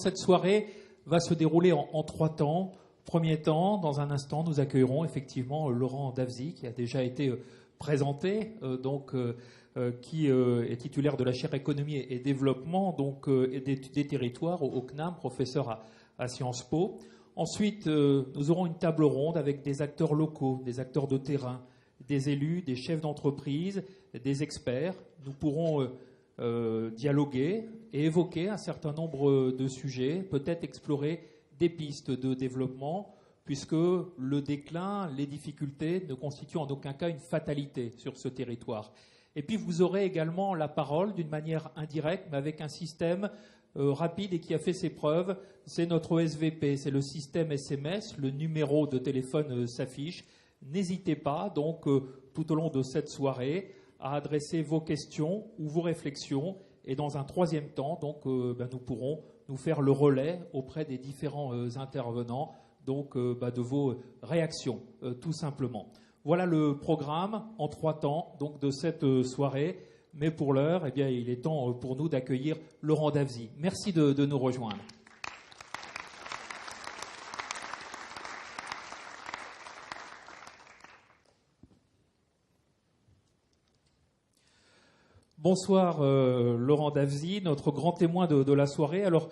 Cette soirée va se dérouler en 3 temps. Premier temps, dans un instant, nous accueillerons effectivement Laurent Davzy, qui a déjà été présenté, qui est titulaire de la chaire économie et développement et des territoires au CNAM, professeur à Sciences Po. Ensuite, nous aurons une table ronde avec des acteurs locaux, des acteurs de terrain, des élus, des chefs d'entreprise, des experts. Nous pourrons dialoguer et évoquer un certain nombre de sujets, peut-être explorer des pistes de développement, puisque le déclin, les difficultés ne constituent en aucun cas une fatalité sur ce territoire. Et puis vous aurez également la parole d'une manière indirecte, mais avec un système rapide et qui a fait ses preuves. C'est notre OSVP, c'est le système SMS, le numéro de téléphone s'affiche. N'hésitez pas, donc, tout au long de cette soirée, à adresser vos questions ou vos réflexions. Et dans un troisième temps, donc, nous pourrons nous faire le relais auprès des différents intervenants, donc de vos réactions, tout simplement. Voilà le programme en 3 temps donc, de cette soirée. Mais pour l'heure, eh bien, il est temps pour nous d'accueillir Laurent Davzy. Merci de nous rejoindre. Bonsoir Laurent Davzy, notre grand témoin de la soirée. Alors,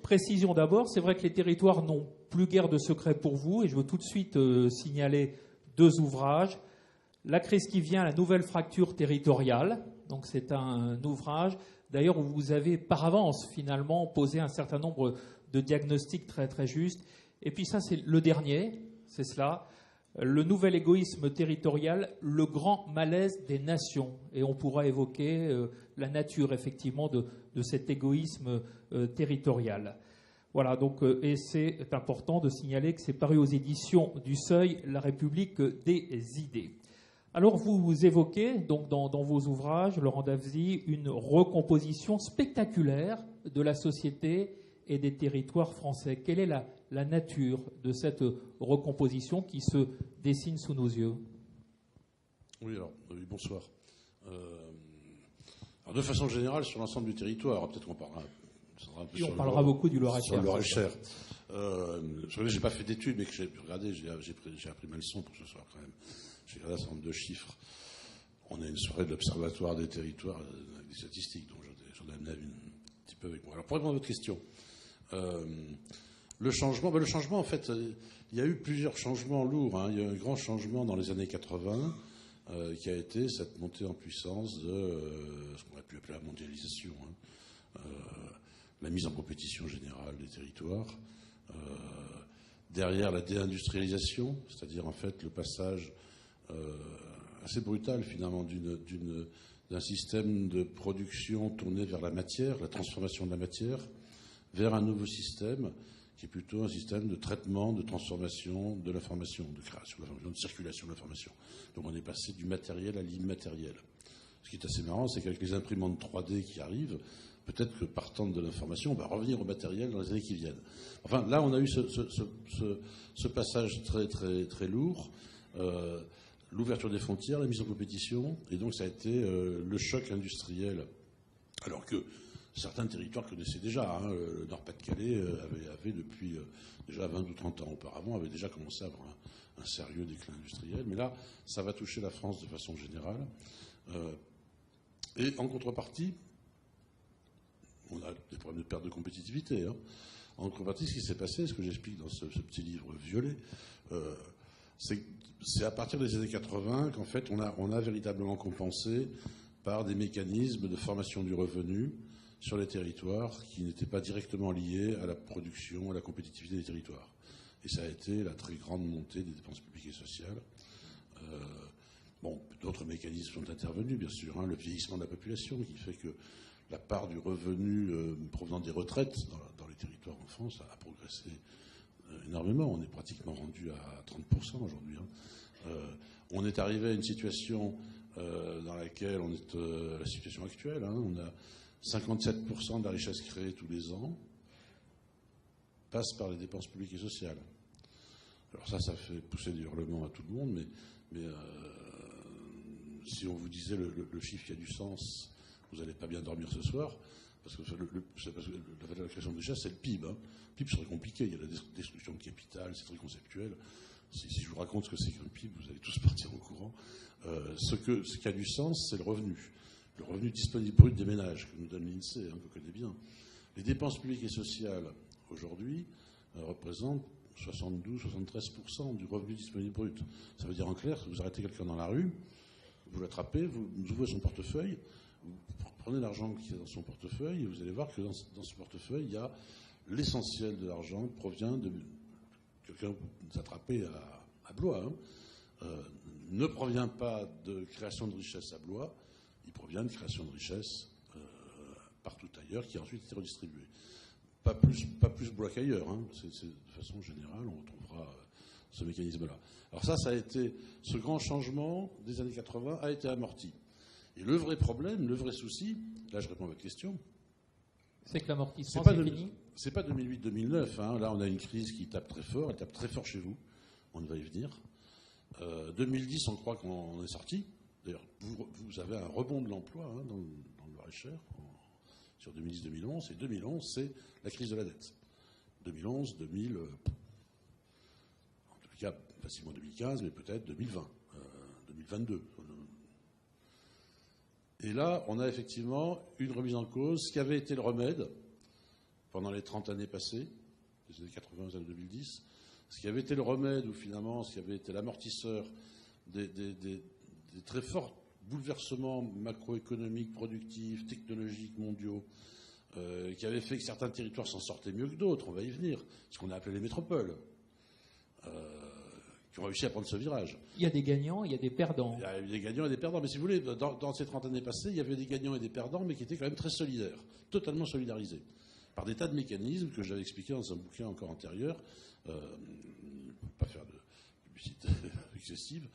précision d'abord, c'est vrai que les territoires n'ont plus guère de secret pour vous et je veux tout de suite signaler 2 ouvrages. La crise qui vient, la nouvelle fracture territoriale. Donc c'est un ouvrage d'ailleurs où vous avez par avance finalement posé un certain nombre de diagnostics très très justes. Et puis ça c'est le dernier, c'est cela. Le nouvel égoïsme territorial, le grand malaise des nations. Et on pourra évoquer la nature, effectivement, de cet égoïsme territorial. Voilà, donc, et c'est important de signaler que c'est paru aux éditions du Seuil, La République des idées. Alors, vous évoquez, donc, dans vos ouvrages, Laurent Davzy, une recomposition spectaculaire de la société et des territoires français. Quelle est la nature de cette recomposition qui se dessine sous nos yeux? Oui, bonsoir. Alors de façon générale, sur l'ensemble du territoire, peut-être qu'on parlera un peu on parlera beaucoup du Loir-et-Cher. Sur le Loir-et-Cher. Je n'ai pas fait d'études, mais que j'ai regardé, j'ai appris ma leçon pour ce soir quand même. J'ai regardé un certain nombre de chiffres. On a une soirée de l'Observatoire des territoires avec des statistiques, donc j'en ai amené un petit peu avec moi. Alors pour répondre à votre question, le changement, en fait, il y a eu plusieurs changements lourds. Hein. Il y a eu un grand changement dans les années 80 qui a été cette montée en puissance de ce qu'on aurait pu appeler la mondialisation, hein. La mise en compétition générale des territoires. Derrière la déindustrialisation, c'est-à-dire en fait le passage assez brutal finalement d'un système de production tourné vers la matière, la transformation de la matière, vers un nouveau système qui est plutôt un système de traitement, de transformation de l'information, de création de l'information, de circulation de l'information. Donc on est passé du matériel à l'immatériel. Ce qui est assez marrant, c'est qu'avec les imprimantes 3D qui arrivent, peut-être que partant de l'information, on va revenir au matériel dans les années qui viennent. Enfin, là, on a eu ce passage très, très, très lourd, l'ouverture des frontières, la mise en compétition, et donc ça a été le choc industriel, alors que certains territoires connaissaient déjà. Hein, le Nord-Pas-de-Calais avait depuis déjà 20 ou 30 ans auparavant, avait déjà commencé à avoir un sérieux déclin industriel. Mais là, ça va toucher la France de façon générale. Et en contrepartie, on a des problèmes de perte de compétitivité. Hein. En contrepartie, ce qui s'est passé, ce que j'explique dans ce petit livre violet, c'est à partir des années 80 qu'en fait, on a véritablement compensé par des mécanismes de formation du revenu sur les territoires qui n'étaient pas directement liés à la production, à la compétitivité des territoires. Et ça a été la très grande montée des dépenses publiques et sociales. D'autres mécanismes sont intervenus, bien sûr. Hein, le vieillissement de la population qui fait que la part du revenu provenant des retraites dans les territoires en France a progressé énormément. On est pratiquement rendu à 30% aujourd'hui. Hein. On est arrivé à une situation dans laquelle on est la situation actuelle. Hein, on a 57% de la richesse créée tous les ans passe par les dépenses publiques et sociales. Alors ça fait pousser des hurlements à tout le monde, mais si on vous disait le chiffre qui a du sens vous n'allez pas bien dormir ce soir, parce que la valeur de la création de richesse, c'est le PIB. Le PIB serait compliqué, il y a la destruction de capital, c'est très conceptuel. Si je vous raconte ce que c'est qu'un PIB, vous allez tous partir au courant. Ce qui a du sens, c'est le revenu. Le revenu disponible brut des ménages, que nous donne l'INSEE, qu'on connaît bien. Les dépenses publiques et sociales, aujourd'hui, représentent 72-73% du revenu disponible brut. Ça veut dire en clair, que vous arrêtez quelqu'un dans la rue, vous l'attrapez, vous ouvrez son portefeuille, vous prenez l'argent qui est dans son portefeuille et vous allez voir que dans ce portefeuille, il y a l'essentiel de l'argent provient de quelqu'un vous attrapez à Blois. Ne provient pas de création de richesse à Blois, il provient de création de richesse partout ailleurs qui a ensuite été redistribuée. Pas plus Blois qu'ailleurs. C'est de façon générale, on retrouvera ce mécanisme-là. Alors ça a été, ce grand changement des années 80 a été amorti. Et le vrai problème, le vrai souci, là je réponds à votre question, c'est que l'amortissement c'est fini. C'est pas 2008-2009. Là on a une crise qui tape très fort, elle tape très fort chez vous, on va y venir. 2010, on croit qu'on est sorti. D'ailleurs, vous avez un rebond de l'emploi dans le Loir-et-Cher sur 2010-2011, et 2011, c'est la crise de la dette. 2011, 2000, en tout cas, facilement 2015, mais peut-être 2020, 2022. Et là, on a effectivement une remise en cause, ce qui avait été le remède pendant les 30 années passées, des années 80 aux années 2010, ce qui avait été le remède, ou finalement, ce qui avait été l'amortisseur des très forts bouleversements macroéconomiques, productifs, technologiques, mondiaux, qui avaient fait que certains territoires s'en sortaient mieux que d'autres, on va y venir, ce qu'on a appelé les métropoles, qui ont réussi à prendre ce virage. Il y a des gagnants, il y a des perdants. Il y a eu des gagnants et des perdants, mais si vous voulez, dans ces 30 années passées, il y avait des gagnants et des perdants, mais qui étaient quand même très solidaires, totalement solidarisés, par des tas de mécanismes que j'avais expliqués dans un bouquin encore antérieur, pas faire de publicité excessive,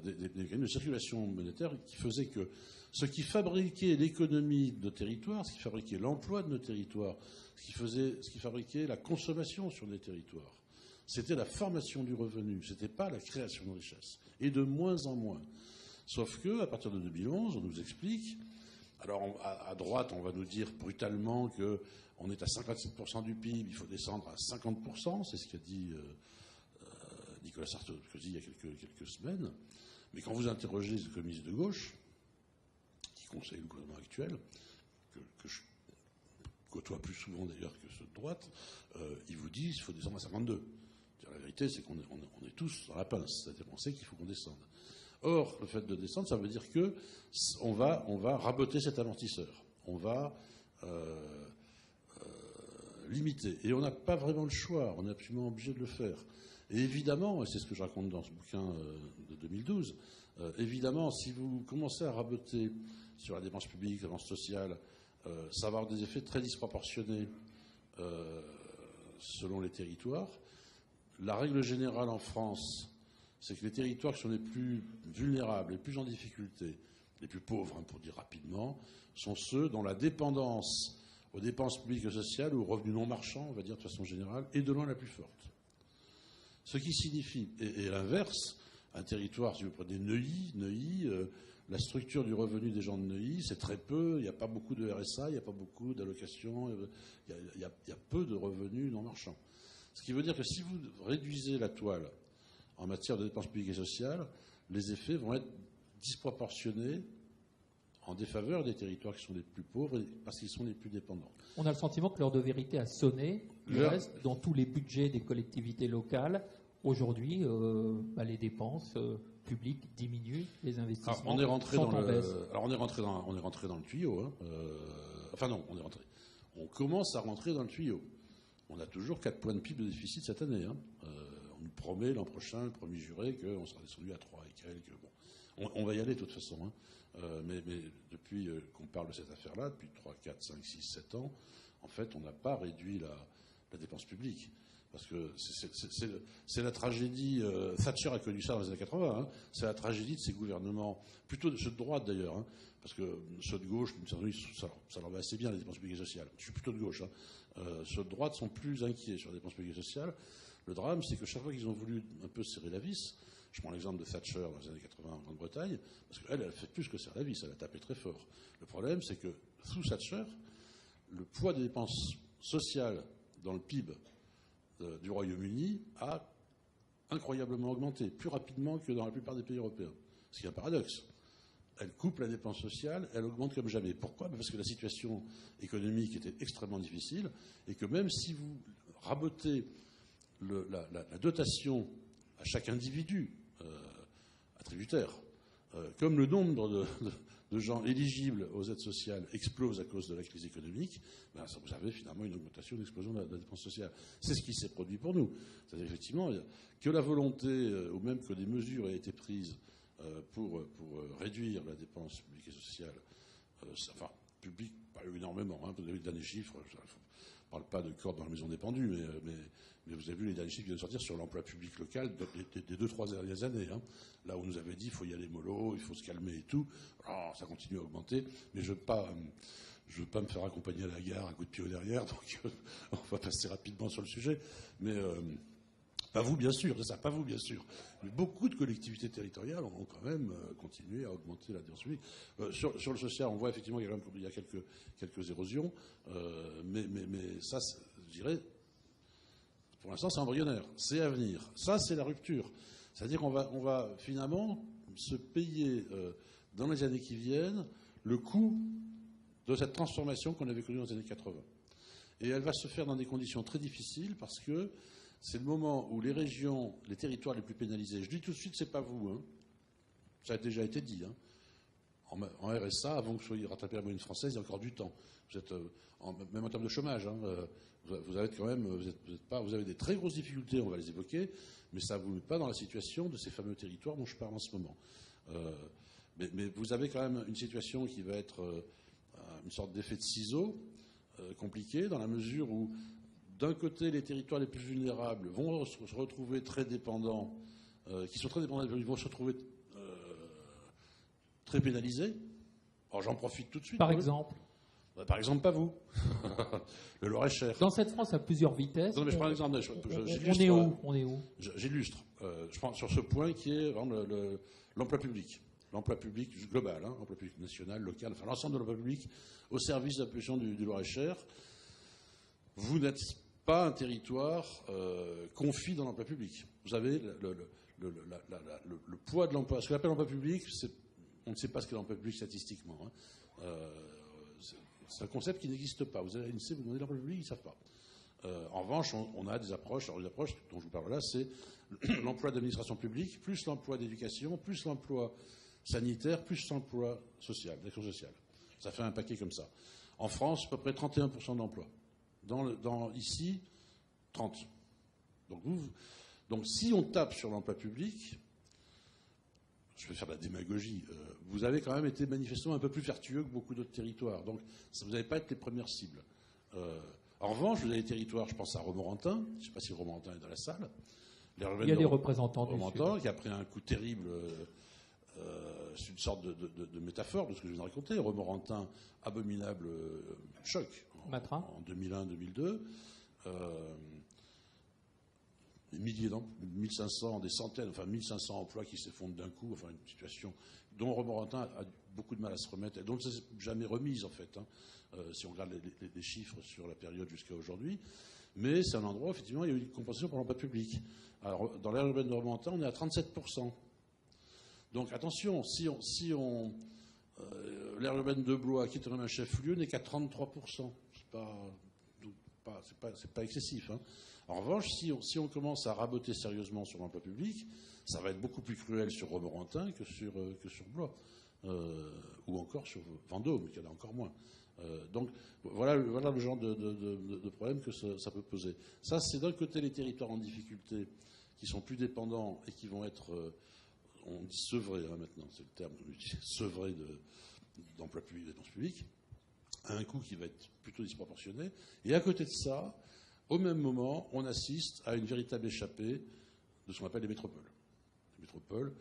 des mécanismes de circulation monétaire qui faisaient que ce qui fabriquait l'économie de nos territoires, ce qui fabriquait l'emploi de nos territoires, ce qui fabriquait la consommation sur les territoires, c'était la formation du revenu, c'était pas la création de richesse. Et de moins en moins. Sauf que, à partir de 2011, on nous explique, alors à droite, on va nous dire brutalement qu'on est à 57% du PIB, il faut descendre à 50%, c'est ce qu'a dit Nicolas Sarkozy il y a quelques semaines. Mais quand vous interrogez les économistes de gauche, qui conseillent le gouvernement actuel, que je côtoie plus souvent d'ailleurs que ceux de droite, ils vous disent qu'il faut descendre à 52. La vérité, c'est qu'on est tous dans la pince, c'est-à-dire qu'on sait qu'il faut qu'on descende. Or, le fait de descendre, ça veut dire qu'on va raboter cet amortisseur. On va limiter. Et on n'a pas vraiment le choix, on est absolument obligé de le faire. Et évidemment, et c'est ce que je raconte dans ce bouquin de 2012, évidemment, si vous commencez à raboter sur la dépense publique, la dépense sociale, ça va avoir des effets très disproportionnés selon les territoires. La règle générale en France, c'est que les territoires qui sont les plus vulnérables, les plus en difficulté, les plus pauvres, pour dire rapidement, sont ceux dont la dépendance aux dépenses publiques et sociales ou aux revenus non marchands, on va dire de façon générale, est de loin la plus forte. Ce qui signifie, et l'inverse, un territoire, si vous prenez Neuilly, la structure du revenu des gens de Neuilly, c'est très peu, il n'y a pas beaucoup de RSA, il n'y a pas beaucoup d'allocations, il y a peu de revenus non marchands. Ce qui veut dire que si vous réduisez la toile en matière de dépenses publiques et sociales, les effets vont être disproportionnés en défaveur des territoires qui sont les plus pauvres parce qu'ils sont les plus dépendants. On a le sentiment que l'heure de vérité a sonné. Il reste dans tous les budgets des collectivités locales. Aujourd'hui, les dépenses publiques diminuent, les investissements sont en baisse. Alors on est rentré dans le tuyau. On commence à rentrer dans le tuyau. On a toujours 4 points de PIB de déficit cette année. On nous promet l'an prochain, le premier juré, qu'on sera descendu à 3 et quelques. Bon, on va y aller de toute façon. Mais depuis qu'on parle de cette affaire-là, depuis 3, 4, 5, 6, 7 ans, en fait, on n'a pas réduit la dépense publique. Parce que c'est la tragédie. Thatcher a connu ça dans les années 80. C'est la tragédie de ces gouvernements, plutôt de ceux de droite d'ailleurs. Parce que ceux de gauche, ça leur va assez bien, les dépenses publiques et sociales. Je suis plutôt de gauche. Ceux de droite sont plus inquiets sur les dépenses publiques et sociales. Le drame, c'est que chaque fois qu'ils ont voulu un peu serrer la vis, Je prends l'exemple de Thatcher dans les années 80 en Grande-Bretagne, parce qu'elle, elle fait plus que ça à la vie, ça l'a tapé très fort. Le problème, c'est que sous Thatcher, le poids des dépenses sociales dans le PIB du Royaume-Uni a incroyablement augmenté, plus rapidement que dans la plupart des pays européens. Ce qui est un paradoxe. Elle coupe la dépense sociale, elle augmente comme jamais. Pourquoi ? Parce que la situation économique était extrêmement difficile et que même si vous rabotez la dotation à chaque individu attributaire, comme le nombre de gens éligibles aux aides sociales explose à cause de la crise économique, ben, vous avez finalement une augmentation, une explosion de la dépense sociale. C'est ce qui s'est produit pour nous. C'est-à-dire effectivement que la volonté, ou même que des mesures aient été prises pour réduire la dépense publique et sociale, enfin, publique, pas énormément, hein, vous avez les derniers chiffres, je ne parle pas de corde dans la maison des pendus, mais vous avez vu les derniers chiffres qui viennent de sortir sur l'emploi public local des 2-3 dernières années, hein, là où on nous avait dit il faut y aller mollo, il faut se calmer et tout. Alors, ça continue à augmenter, mais je ne veux pas me faire accompagner à la gare à coup de pied au derrière, donc on va passer rapidement sur le sujet. Mais pas vous, bien sûr, c'est ça, pas vous, bien sûr. Mais beaucoup de collectivités territoriales ont quand même continué à augmenter la dépense publique. Sur le social, on voit effectivement qu'il y a quelques érosions, mais ça, je dirais, pour l'instant, c'est embryonnaire. C'est à venir. Ça, c'est la rupture. C'est-à-dire qu'on va finalement se payer dans les années qui viennent le coût de cette transformation qu'on avait connue dans les années 80. Et elle va se faire dans des conditions très difficiles parce que c'est le moment où les régions, les territoires les plus pénalisés, je dis tout de suite, c'est pas vous, hein. Ça a déjà été dit, hein. En RSA, avant que vous soyez rattrapé à la moyenne française, il y a encore du temps. Vous êtes, même en termes de chômage, hein, vous avez quand même, vous avez des très grosses difficultés, on va les évoquer, mais ça ne vous met pas dans la situation de ces fameux territoires dont je parle en ce moment. Mais vous avez quand même une situation qui va être une sorte d'effet de ciseau compliqué, dans la mesure où, d'un côté, les territoires les plus vulnérables vont se retrouver très dépendants, qui sont très dépendants, ils vont se retrouver très pénalisés. Alors j'en profite tout de suite. Par exemple Par exemple, pas vous. Le Loir-et-Cher. Dans cette France à plusieurs vitesses. Non, mais je prends un exemple. On est où J'illustre. Je prends sur ce point qui est l'emploi public. L'emploi public global, hein, l'emploi public national, local, enfin l'ensemble de l'emploi public au service de la population du Loir-et-Cher. Vous n'êtes pas un territoire confit dans l'emploi public. Vous avez le poids de l'emploi. Ce qu'on appelle l'emploi public, on ne sait pas ce qu'est l'emploi public statistiquement. Hein. C'est un concept qui n'existe pas. Vous allez à l'INSEE, vous demandez l'emploi public, ils ne savent pas. En revanche, on a des approches. Alors, les approches dont je vous parle là, c'est l'emploi d'administration publique, plus l'emploi d'éducation, plus l'emploi sanitaire, plus l'emploi social, l'action sociale. Ça fait un paquet comme ça. En France, à peu près 31% d'emploi. Ici, 30. Donc si on tape sur l'emploi public, je vais faire de la démagogie, vous avez quand même été manifestement un peu plus vertueux que beaucoup d'autres territoires. Donc vous n'allez pas être les premières cibles. En revanche, vous avez des territoires, je pense à Romorantin, je ne sais pas si Romorantin est dans la salle. Il y a des représentants du Romorantin qui a pris un coup terrible, c'est une sorte de métaphore de ce que je viens de raconter. Romorantin, abominable choc en 2001-2002. Des milliers d'emplois, 1500, des centaines, enfin 1500 emplois qui s'effondrent d'un coup, enfin une situation dont Romorantin a beaucoup de mal à se remettre, et dont ça ne s'est jamais remise en fait, hein, si on regarde les chiffres sur la période jusqu'à aujourd'hui. Mais c'est un endroit où effectivement il y a eu une compensation pour l'emploi public. Alors dans l'aire urbaine de Romorantin, on est à 37%. Donc attention, l'aire urbaine de Blois, qui est un chef-lieu, n'est qu'à 33%. C'est pas excessif. Hein. En revanche, si on commence à raboter sérieusement sur l'emploi public, ça va être beaucoup plus cruel sur Romorantin que sur Blois, ou encore sur Vendôme, qui en a encore moins. Donc voilà le genre de problème que ça peut poser. Ça, c'est d'un côté les territoires en difficulté, qui sont plus dépendants et qui vont être, on dit sevrés, hein, maintenant, c'est le terme qu'on utilise, sevrés d'emploi public, de dépenses publiques, à un coût qui va être plutôt disproportionné. Et à côté de ça, au même moment, on assiste à une véritable échappée de ce qu'on appelle les métropoles. Les métropoles,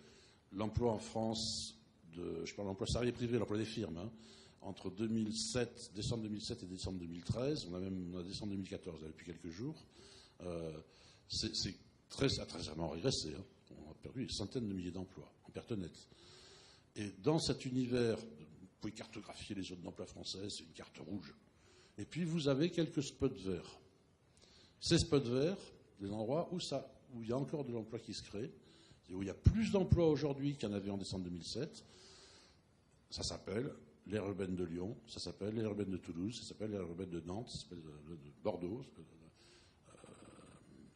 l'emploi en France, je parle de l'emploi salarié privé, l'emploi des firmes, hein, entre décembre 2007 et décembre 2013, on a décembre 2014, là, depuis quelques jours, ça a très récemment régressé. Hein. On a perdu des centaines de milliers d'emplois, en perte nette. Et dans cet univers, vous pouvez cartographier les zones d'emploi françaises, c'est une carte rouge. Et puis vous avez quelques spots verts. Ces spots verts, des endroits où il y a encore de l'emploi qui se crée, où il y a plus d'emplois aujourd'hui qu'il y en avait en décembre 2007, ça s'appelle l'aire urbaine de Lyon, ça s'appelle l'aire urbaine de Toulouse, ça s'appelle l'aire urbaine de Nantes, ça s'appelle de Bordeaux,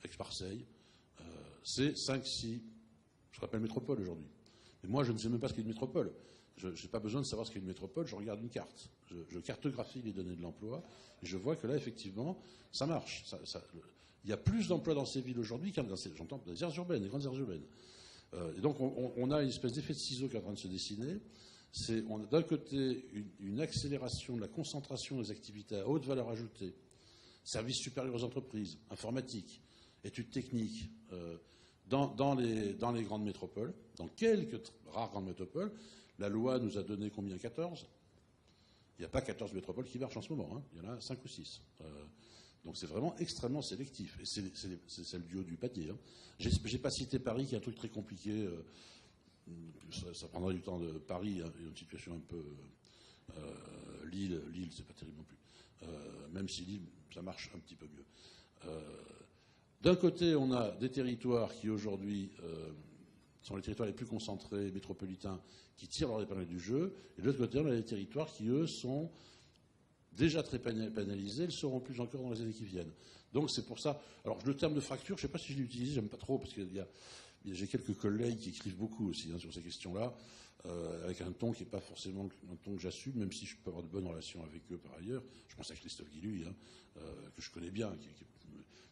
Aix-Marseille. C'est 5-6, je rappelle métropole aujourd'hui. Mais moi, je ne sais même pas ce qu'est une métropole. Je n'ai pas besoin de savoir ce qu'est une métropole, je regarde une carte. Je cartographie les données de l'emploi, et je vois que là, effectivement, ça marche. Il y a plus d'emplois dans ces villes aujourd'hui qu'il y a dans des aires urbaines, des grandes aires urbaines. Et donc, on a une espèce d'effet de ciseau qui est en train de se dessiner. On a d'un côté une accélération de la concentration des activités à haute valeur ajoutée, services supérieurs aux entreprises, informatique, études techniques, dans les grandes métropoles, dans quelques rares grandes métropoles. La loi nous a donné combien? 14. Il n'y a pas 14 métropoles qui marchent en ce moment, hein. Il y en a 5 ou 6. Donc c'est vraiment extrêmement sélectif. Et c'est le duo du panier. Hein. J'ai pas cité Paris, qui est un truc très compliqué. Ça prendra du temps de Paris, hein, une situation un peu... Lille, c'est pas terrible non plus. Même si Lille, ça marche un petit peu mieux. D'un côté, on a des territoires qui aujourd'hui sont les territoires les plus concentrés, métropolitains, qui tirent leur épingle du jeu. Et de l'autre côté, on a des territoires qui, eux, sont déjà très pénalisés, le seront plus encore dans les années qui viennent. Donc c'est pour ça... Alors le terme de fracture, je ne sais pas si je l'ai utilisé, j'aime pas trop, parce que j'ai quelques collègues qui écrivent beaucoup aussi, hein, sur ces questions-là, avec un ton qui n'est pas forcément un ton que j'assume, même si je peux avoir de bonnes relations avec eux par ailleurs. Je pense à Christophe Guilluy, hein, que je connais bien,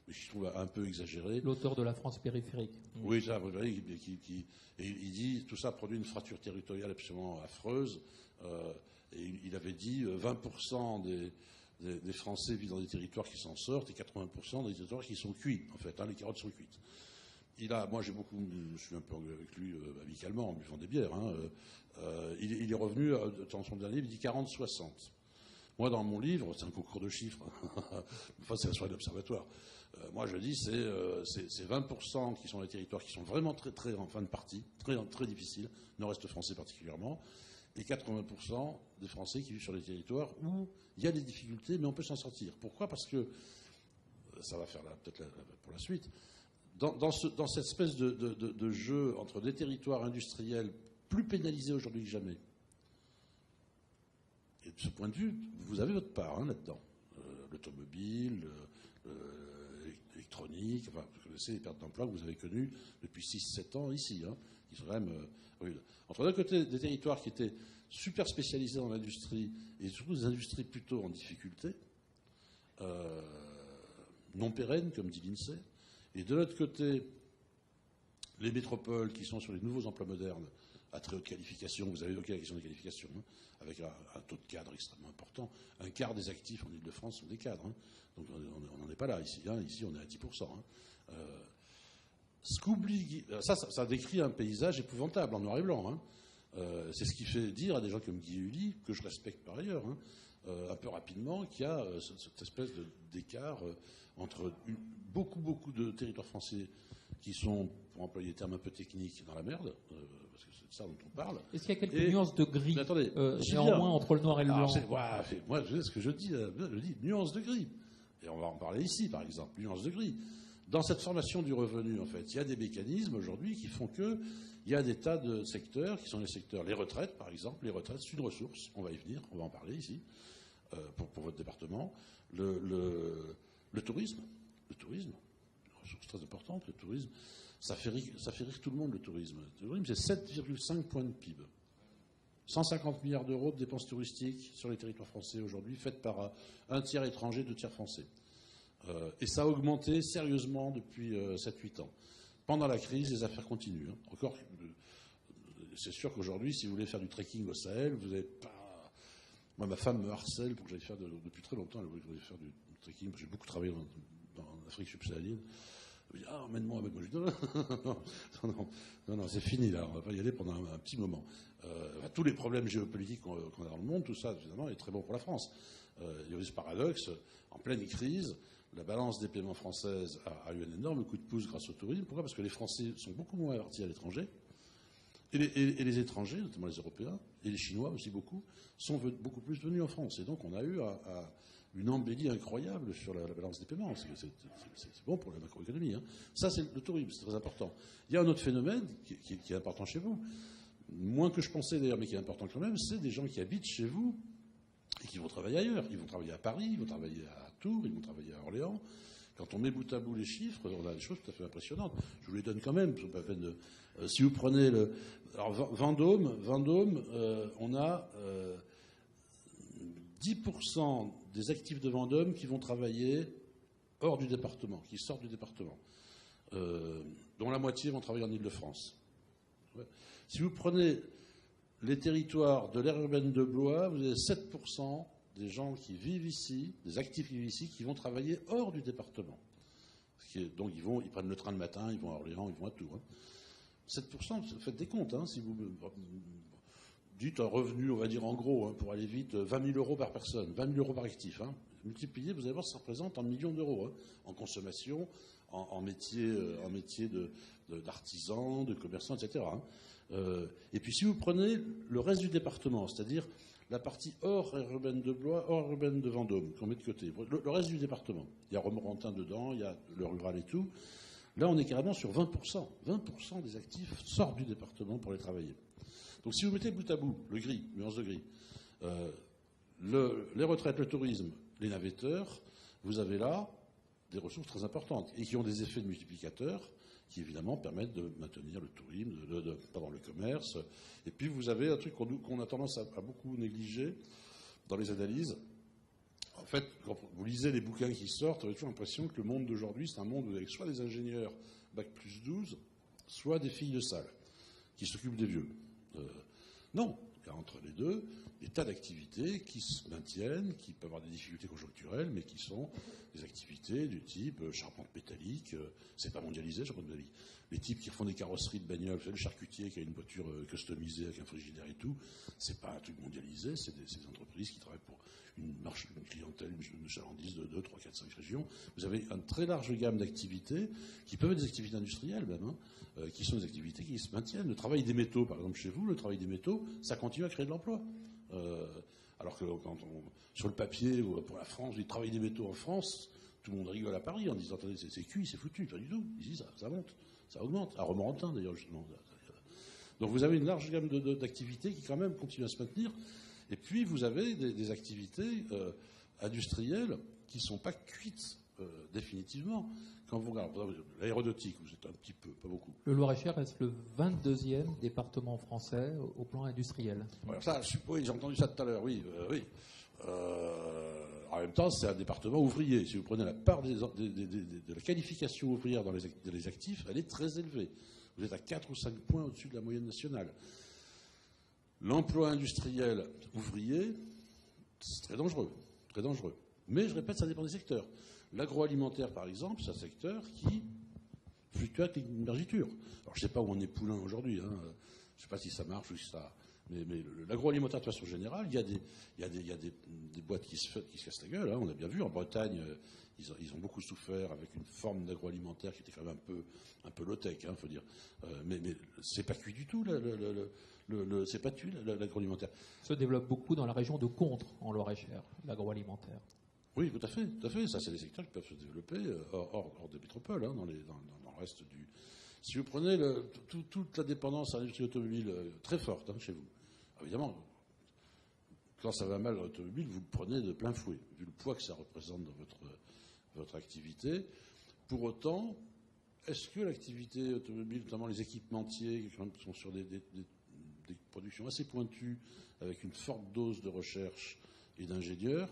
mais je trouve un peu exagéré. L'auteur de La France périphérique. Oui, ça, et il dit tout ça produit une fracture territoriale absolument affreuse. Et il avait dit 20% des Français vivent dans des territoires qui s'en sortent et 80% dans des territoires qui sont cuits, en fait. Hein, les carottes sont cuites. Moi, je suis un peu avec lui amicalement en buvant des bières. Hein, il est revenu dans son dernier, il dit 40-60. Moi, dans mon livre, c'est un concours de chiffres. Enfin, c'est la soirée d'observatoire. Moi, je dis c'est 20% qui sont les territoires qui sont vraiment très, très en fin de partie, très, très difficiles, nord-est français particulièrement, et 80% des Français qui vivent sur les territoires où il y a des difficultés, mais on peut s'en sortir. Pourquoi? Parce que, ça va faire peut-être pour la suite, dans cette espèce de jeu entre des territoires industriels plus pénalisés aujourd'hui que jamais, et de ce point de vue, vous avez votre part, hein, là-dedans. L'automobile, l'électronique, enfin, vous connaissez les pertes d'emploi que vous avez connues depuis 6-7 ans ici, hein, qui sont quand même rudes. Entre d'un côté, des territoires qui étaient super spécialisés dans l'industrie, et surtout des industries plutôt en difficulté, non pérennes, comme dit l'INSEE, et de l'autre côté, les métropoles qui sont sur les nouveaux emplois modernes, à très haute qualification, vous avez évoqué la question des qualifications, hein, avec un taux de cadre extrêmement important. Un quart des actifs en Ile-de-France sont des cadres. Hein. Donc on n'en est pas là ici. Hein. Ici, on est à 10%. Hein. Ça décrit un paysage épouvantable en noir et blanc. Hein. C'est ce qui fait dire à des gens comme Guy Hully, que je respecte par ailleurs, hein, un peu rapidement, qu'il y a cette espèce d'écart entre beaucoup de territoires français qui sont, pour employer des termes un peu techniques, dans la merde, parce que c'est de ça dont on parle. Est-ce qu'il y a quelques nuances de gris, attendez, néanmoins, entre le noir et le blanc? Moi, ce que je dis, nuance de gris. Et on va en parler ici, par exemple, nuance de gris. Dans cette formation du revenu, en fait, il y a des mécanismes aujourd'hui qui font qu'il y a des tas de secteurs qui sont les secteurs. Les retraites, par exemple. Les retraites, c'est une ressource. On va y venir, on va en parler ici, pour votre département. Le tourisme. Le tourisme. Chose très importante, le tourisme, ça fait rire tout le monde, le tourisme. Le tourisme, c'est 7,5 points de PIB. 150 milliards d'euros de dépenses touristiques sur les territoires français aujourd'hui, faites par un tiers étranger, 2 tiers français. Et ça a augmenté sérieusement depuis 7-8 ans. Pendant la crise, les affaires continuent. Hein. Encore, c'est sûr qu'aujourd'hui, si vous voulez faire du trekking au Sahel, vous n'avez pas... Moi, ma femme me harcèle pour que j'aille faire, depuis très longtemps, elle voulait faire du trekking, parce que j'ai beaucoup travaillé dans l'Afrique subsaharienne. Vous dites, ah, emmène-moi. Je dis, non, c'est fini là, on va pas y aller pendant un petit moment. Tous les problèmes géopolitiques qu'on a dans le monde, tout ça, évidemment, est très bon pour la France. Il y a eu ce paradoxe, en pleine crise, la balance des paiements française a eu un énorme coup de pouce grâce au tourisme. Pourquoi ? Parce que les Français sont beaucoup moins avertis à l'étranger. Et les étrangers, notamment les Européens, et les Chinois aussi beaucoup, sont beaucoup plus venus en France. Et donc on a eu une embellie incroyable sur la balance des paiements. C'est bon pour la macroéconomie. Hein. Ça, c'est le tourisme, c'est très important. Il y a un autre phénomène qui est important chez vous, moins que je pensais d'ailleurs, mais qui est important quand même, c'est des gens qui habitent chez vous et qui vont travailler ailleurs. Ils vont travailler à Paris, ils vont travailler à Tours, ils vont travailler à Orléans. Quand on met bout à bout les chiffres, on a des choses tout à fait impressionnantes. Je vous les donne quand même. Si vous prenez Vendôme, on a 10% des actifs de Vendôme qui vont travailler hors du département, qui sortent du département, dont la moitié vont travailler en Île-de-France. Ouais. Si vous prenez les territoires de l'aire urbaine de Blois, vous avez 7% des gens qui vivent ici, des actifs qui vivent ici, qui vont travailler hors du département. Donc ils prennent le train le matin, ils vont à Orléans, ils vont à Tours. Hein. 7%, faites des comptes. Hein, si vous dites un revenu, on va dire en gros, hein, pour aller vite, 20 000 euros par personne, 20 000 euros par actif. Hein. Multiplié, vous allez voir, ça représente 1 million d'euros hein, en consommation, en métier d'artisan, de commerçant, etc. Hein. Et puis si vous prenez le reste du département, c'est-à-dire la partie hors urbaine de Blois, hors urbaine de Vendôme, qu'on met de côté, le reste du département, il y a Romorantin dedans, il y a le rural et tout, là on est carrément sur 20%. 20% des actifs sortent du département pour les travailler. Donc si vous mettez bout à bout, le gris, nuance de gris, les retraites, le tourisme, les navetteurs, vous avez là des ressources très importantes et qui ont des effets de multiplicateurs qui évidemment permettent de maintenir le tourisme, le commerce. Et puis vous avez un truc qu'on a tendance à beaucoup négliger dans les analyses. En fait, quand vous lisez les bouquins qui sortent, vous avez toujours l'impression que le monde d'aujourd'hui, c'est un monde où vous avez soit des ingénieurs bac plus 12, soit des filles de salle qui s'occupent des vieux. Non, il y a entre les deux des tas d'activités qui se maintiennent, qui peuvent avoir des difficultés conjoncturelles, mais qui sont des activités du type charpente métallique, c'est pas mondialisé, charpente métallique. Les types qui font des carrosseries de bagnoles, vous savez, le charcutier qui a une voiture customisée avec un frigidaire et tout, c'est pas un truc mondialisé, c'est des entreprises qui travaillent pour une clientèle, une chalandise de 2, 3, 4, 5 régions. Vous avez une très large gamme d'activités qui peuvent être des activités industrielles même, hein, qui sont des activités qui se maintiennent. Le travail des métaux, par exemple chez vous, le travail des métaux, ça continue à créer de l'emploi. Alors que sur le papier, pour la France, le travail des métaux en France, tout le monde rigole à Paris en disant attendez, c'est cuit, c'est foutu. Pas du tout. Ici, ça monte, ça augmente. À Romorantin, d'ailleurs, justement. Donc vous avez une large gamme d'activités qui, quand même, continuent à se maintenir. Et puis, vous avez des activités industrielles qui ne sont pas cuites définitivement. Quand vous regardez l'aéronautique, vous êtes un petit peu, pas beaucoup. Le Loir-et-Cher reste le 22e département français au plan industriel. Voilà, ça, oui, j'ai entendu ça tout à l'heure, oui. En même temps, c'est un département ouvrier. Si vous prenez la part de la qualification ouvrière dans les actifs, elle est très élevée. Vous êtes à 4 ou 5 points au-dessus de la moyenne nationale. L'emploi industriel ouvrier, c'est très dangereux, très dangereux. Mais je répète, ça dépend des secteurs. L'agroalimentaire, par exemple, c'est un secteur qui fluctue avec l'émergiture. Alors, je ne sais pas où on est Poulain aujourd'hui. Hein. Je ne sais pas si ça marche ou si ça... Mais l'agroalimentaire, de façon générale, il y a des boîtes qui se cassent la gueule. Hein. On a bien vu, en Bretagne, ils ont beaucoup souffert avec une forme d'agroalimentaire qui était quand même un peu low-tech, hein, faut dire. Mais c'est pas cuit du tout, c'est pas tué, l'agroalimentaire. Ça se développe beaucoup dans la région de Contres, en Loir-et-Cher, l'agroalimentaire. Oui, tout à fait. Ça, c'est des secteurs qui peuvent se développer hors des métropoles, hein, dans le reste du... Si vous prenez toute la dépendance à l'industrie automobile très forte, hein, chez vous, évidemment, quand ça va mal dans l'automobile, vous le prenez de plein fouet, vu le poids que ça représente dans votre activité. Pour autant, est-ce que l'activité automobile, notamment les équipementiers, qui sont sur des productions assez pointues, avec une forte dose de recherche et d'ingénieurs,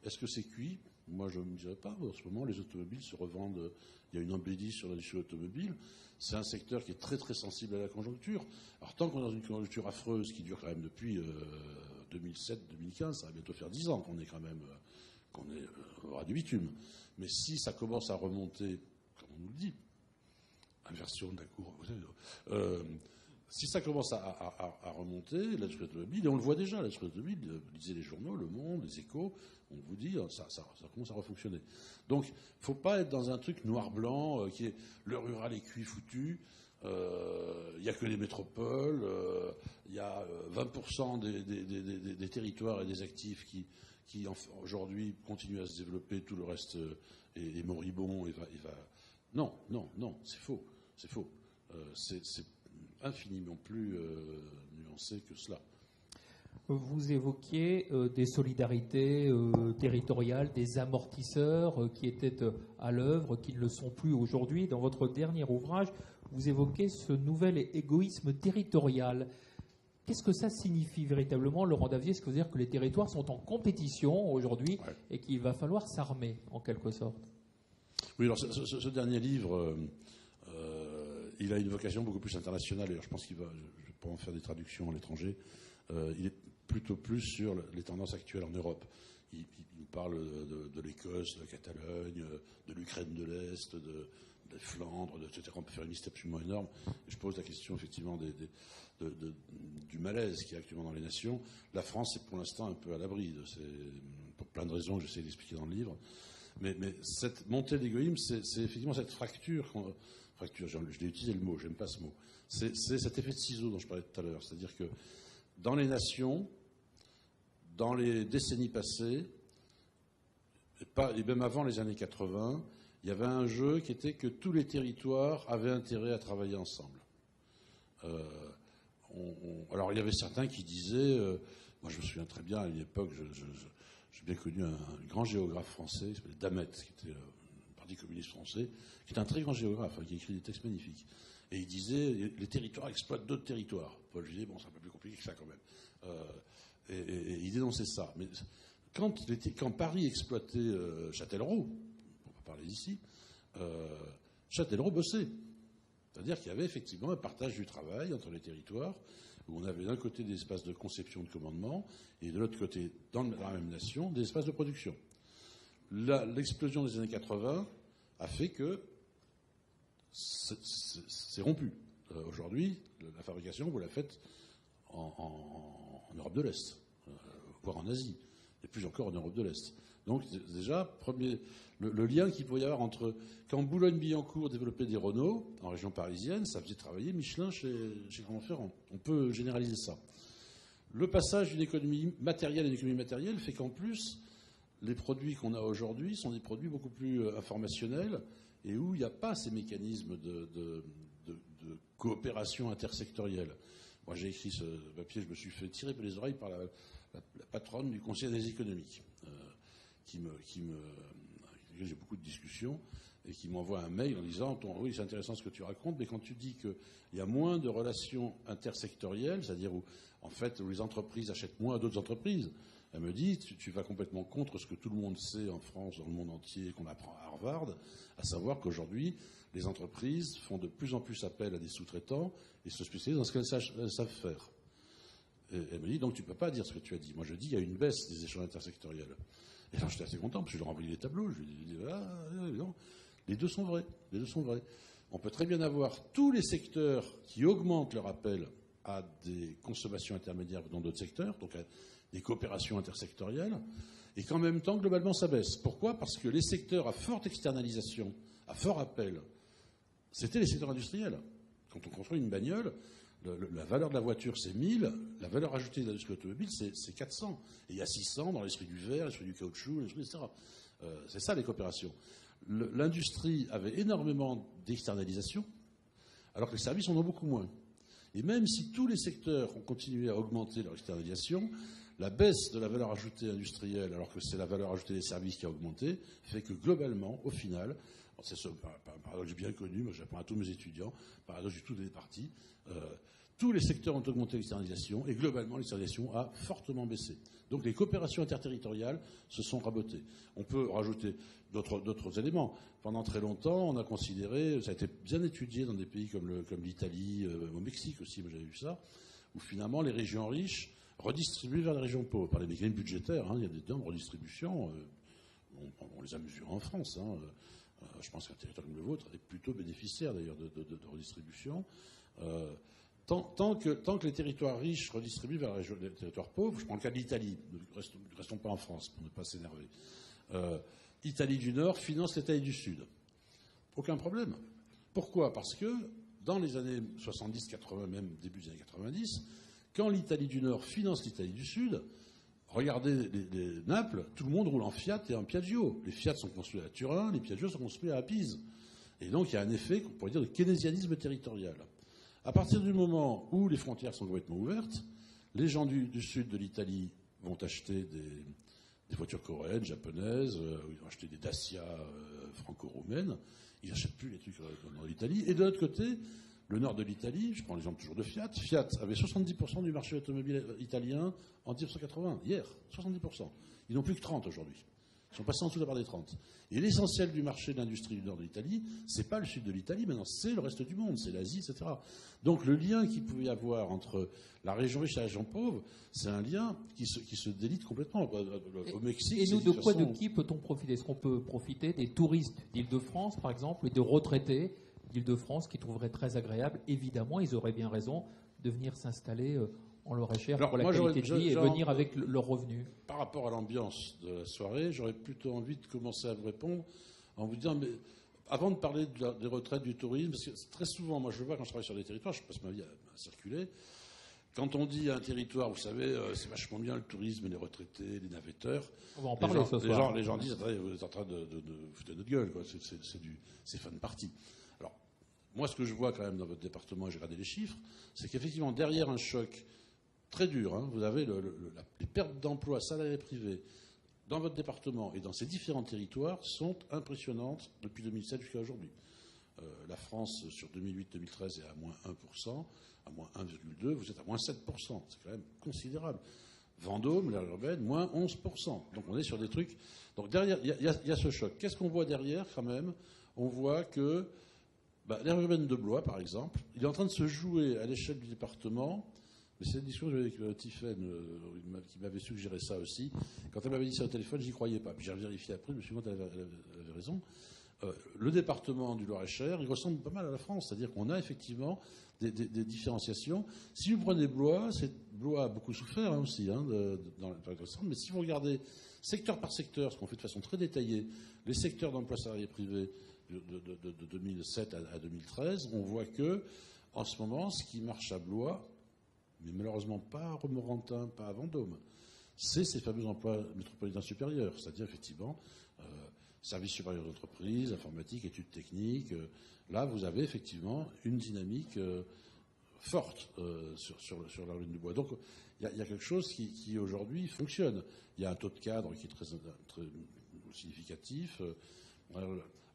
est-ce que c'est cuit ? Moi, je ne me dirais pas. En ce moment, les automobiles se revendent. Il y a une embellie sur l'industrie automobile. C'est un secteur qui est très, très sensible à la conjoncture. Alors, tant qu'on est dans une conjoncture affreuse qui dure quand même depuis 2007-2015, ça va bientôt faire 10 ans qu'on est quand même qu'on est au ras du bitume. Mais si ça commence à remonter, comme on nous le dit, inversion de la courbe, vous savez, si ça commence à remonter, l'industrie automobile, et on le voit déjà, l'industrie automobile, lisez les journaux, Le Monde, les Échos, on vous dit, ça commence à refonctionner. Donc, il ne faut pas être dans un truc noir-blanc, qui est le rural est cuit foutu, il n'y a que les métropoles, il y a 20% des territoires et des actifs qui aujourd'hui continuent à se développer, tout le reste est moribond et va... Non, c'est faux. C'est infiniment plus nuancé que cela. Vous évoquiez des solidarités territoriales, des amortisseurs qui étaient à l'œuvre, qui ne le sont plus aujourd'hui. Dans votre dernier ouvrage, vous évoquez ce nouvel égoïsme territorial. Qu'est-ce que ça signifie véritablement, Laurent Davier? Est-ce que vous dire que les territoires sont en compétition aujourd'hui et qu'il va falloir s'armer, en quelque sorte? Oui, alors ce dernier livre, il a une vocation beaucoup plus internationale. D'ailleurs, je pense je vais pas en faire des traductions à l'étranger. Il est plutôt plus sur les tendances actuelles en Europe. Il parle de l'Écosse, de la Catalogne, de l'Ukraine de l'Est, des Flandres, etc. On peut faire une liste absolument énorme. Et je pose la question effectivement du malaise qu'il y a actuellement dans les nations. La France est pour l'instant un peu à l'abri pour plein de raisons que j'essaie d'expliquer dans le livre. Mais cette montée d'égoïsme, c'est effectivement cette fracture. Je l'ai utilisé le mot, j'aime pas ce mot. C'est cet effet de ciseau dont je parlais tout à l'heure. C'est-à-dire que dans les nations, dans les décennies passées, et même avant les années 80, il y avait un jeu qui était que tous les territoires avaient intérêt à travailler ensemble. Alors il y avait certains qui disaient, moi je me souviens très bien à une époque, j'ai bien connu un grand géographe français qui s'appelait Damet, qui était le Parti communiste français, qui était un très grand géographe, qui écrit des textes magnifiques. Et il disait, les territoires exploitent d'autres territoires. Paul disait, bon, c'est un peu plus compliqué que ça quand même. Et il dénonçait ça. Mais quand Paris exploitait Châtellerault, on va parler d'ici, Châtellerault bossait. C'est-à-dire qu'il y avait effectivement un partage du travail entre les territoires, où on avait d'un côté des espaces de conception de commandement, et de l'autre côté, dans la même nation, des espaces de production. L'explosion des années 80 a fait que c'est rompu. Aujourd'hui, la fabrication, vous la faites en Europe de l'Est, voire en Asie, et plus encore en Europe de l'Est. Donc déjà, le lien qu'il pouvait y avoir entre... Quand Boulogne-Billancourt développait des Renault, en région parisienne, ça faisait travailler Michelin chez Clermont-Ferrand. On peut généraliser ça. Le passage d'une économie matérielle à une économie matérielle fait qu'en plus, les produits qu'on a aujourd'hui sont des produits beaucoup plus informationnels et où il n'y a pas ces mécanismes de coopération intersectorielle. Moi, j'ai écrit ce papier, je me suis fait tirer les oreilles par la patronne du Conseil des économiques, avec laquelle j'ai beaucoup de discussions, et qui m'envoie un mail en disant « Oui, c'est intéressant ce que tu racontes, mais quand tu dis qu'il y a moins de relations intersectorielles, c'est-à-dire où les entreprises achètent moins à d'autres entreprises, elle me dit, tu vas complètement contre ce que tout le monde sait en France, dans le monde entier, qu'on apprend à Harvard, à savoir qu'aujourd'hui, les entreprises font de plus en plus appel à des sous-traitants et se spécialisent dans ce qu'elles savent faire. Et elle me dit, donc tu ne peux pas dire ce que tu as dit. Moi, je dis, il y a une baisse des échanges intersectoriels. Et alors, j'étais assez content, parce que je leur ai envoyé les tableaux. Je lui ai dit, non, les deux sont vrais. On peut très bien avoir tous les secteurs qui augmentent leur appel à des consommations intermédiaires dans d'autres secteurs, donc à des coopérations intersectorielles, et qu'en même temps, globalement, ça baisse. Pourquoi ? Parce que les secteurs à forte externalisation, à fort appel, c'était les secteurs industriels. Quand on construit une bagnole, la valeur de la voiture, c'est 1000, la valeur ajoutée de l'industrie automobile, c'est 400. Et il y a 600 dans l'esprit du verre, l'esprit du caoutchouc, l'esprit, etc. C'est ça, les coopérations. L'industrie avait énormément d'externalisation, alors que les services en ont beaucoup moins. Et même si tous les secteurs ont continué à augmenter leur externalisation, la baisse de la valeur ajoutée industrielle, alors que c'est la valeur ajoutée des services qui a augmenté, fait que globalement, au final, c'est un paradoxe bien connu, moi j'apprends à tous mes étudiants, paradoxe du tout des partis, tous les secteurs ont augmenté l'externalisation et globalement l'externalisation a fortement baissé. Donc les coopérations interterritoriales se sont rabotées. On peut rajouter d'autres éléments. Pendant très longtemps, on a considéré, ça a été bien étudié dans des pays comme l'Italie, au Mexique aussi, moi j'avais vu ça, où finalement les régions riches redistribuent vers les régions pauvres par les mécanismes budgétaires. Il y a des normes de redistribution, on les a mesurées en France. Je pense qu'un territoire comme le vôtre est plutôt bénéficiaire d'ailleurs de redistribution. Tant que les territoires riches redistribuent vers les territoires pauvres, je prends le cas de l'Italie, ne restons pas en France pour ne pas s'énerver. Italie du Nord finance l'Italie du Sud. Aucun problème. Pourquoi ? Parce que dans les années 70, 80, même début des années 90, quand l'Italie du Nord finance l'Italie du Sud, regardez les Naples, tout le monde roule en Fiat et en Piaggio. Les Fiat sont construits à Turin, les Piaggio sont construits à Pise. Et donc il y a un effet qu'on pourrait dire de keynésianisme territorial. À partir du moment où les frontières sont complètement ouvertes, les gens du sud de l'Italie vont acheter des voitures coréennes, japonaises, ils vont acheter des Dacia franco-roumaines, ils n'achètent plus les trucs dans l'Italie. Et de l'autre côté, le nord de l'Italie, je prends l'exemple toujours de Fiat, Fiat avait 70% du marché automobile italien en 1980, hier, 70%. Ils n'ont plus que 30 aujourd'hui. Ils sont passés en dessous de la barre des 30. Et l'essentiel du marché de l'industrie du nord de l'Italie, c'est pas le sud de l'Italie, maintenant c'est le reste du monde, c'est l'Asie, etc. Donc le lien qu'il pouvait y avoir entre la région riche et la région pauvre, c'est un lien qui se délite complètement. Au Mexique, et nous, de qui peut-on profiter ? Est-ce qu'on peut profiter des touristes d'Île-de-France, par exemple, et des retraités d'Île-de-France qui trouveraient très agréable ? Évidemment, ils auraient bien raison de venir s'installer en Loir-et-Cher pour la qualité de vie et venir avec leurs revenus. Par rapport à l'ambiance de la soirée, j'aurais plutôt envie de commencer à vous répondre en vous disant, mais avant de parler des retraites, du tourisme, parce que très souvent, moi je le vois quand je travaille sur des territoires, je passe ma vie à circuler, quand on dit à un territoire, vous savez, c'est vachement bien le tourisme, les retraités, les navetteurs, on va en parler ce soir. Les gens disent, attendez, vous êtes en train de foutre notre gueule, quoi. C'est fun party. Alors, moi ce que je vois quand même dans votre département, et j'ai regardé les chiffres, c'est qu'effectivement, derrière un choc très dur, hein, vous avez les pertes d'emplois salariés privés dans votre département et dans ces différents territoires sont impressionnantes depuis 2007 jusqu'à aujourd'hui. La France, sur 2008-2013, est à moins 1%, à moins 1,2%, vous êtes à moins 7%. C'est quand même considérable. Vendôme, l'aire urbaine, moins 11%. Donc on est sur des trucs... Donc derrière, il y a ce choc. Qu'est-ce qu'on voit derrière quand même ? On voit que l'aire urbaine de Blois, par exemple, il est en train de se jouer à l'échelle du département. Mais c'est une discussion avec Tiffaine qui m'avait suggéré ça aussi. Quand elle m'avait dit ça au téléphone, j'y croyais pas. Puis j'ai vérifié après, je me suis dit, elle avait raison. Le département du Loir-et-Cher, il ressemble pas mal à la France. C'est-à-dire qu'on a effectivement des différenciations. Si vous prenez Blois, Blois a beaucoup souffert aussi dans la période récente. Mais si vous regardez secteur par secteur, ce qu'on fait de façon très détaillée, les secteurs d'emploi salarié privé de 2007 à 2013, on voit que en ce moment, ce qui marche à Blois, mais malheureusement pas à Romorantin, pas à Vendôme, c'est ces fameux emplois métropolitains supérieurs, c'est-à-dire effectivement services supérieurs d'entreprise, informatique, études techniques. Là, vous avez effectivement une dynamique forte sur la rue du Bois. Donc, il y a quelque chose qui aujourd'hui fonctionne. Il y a un taux de cadre qui est très significatif.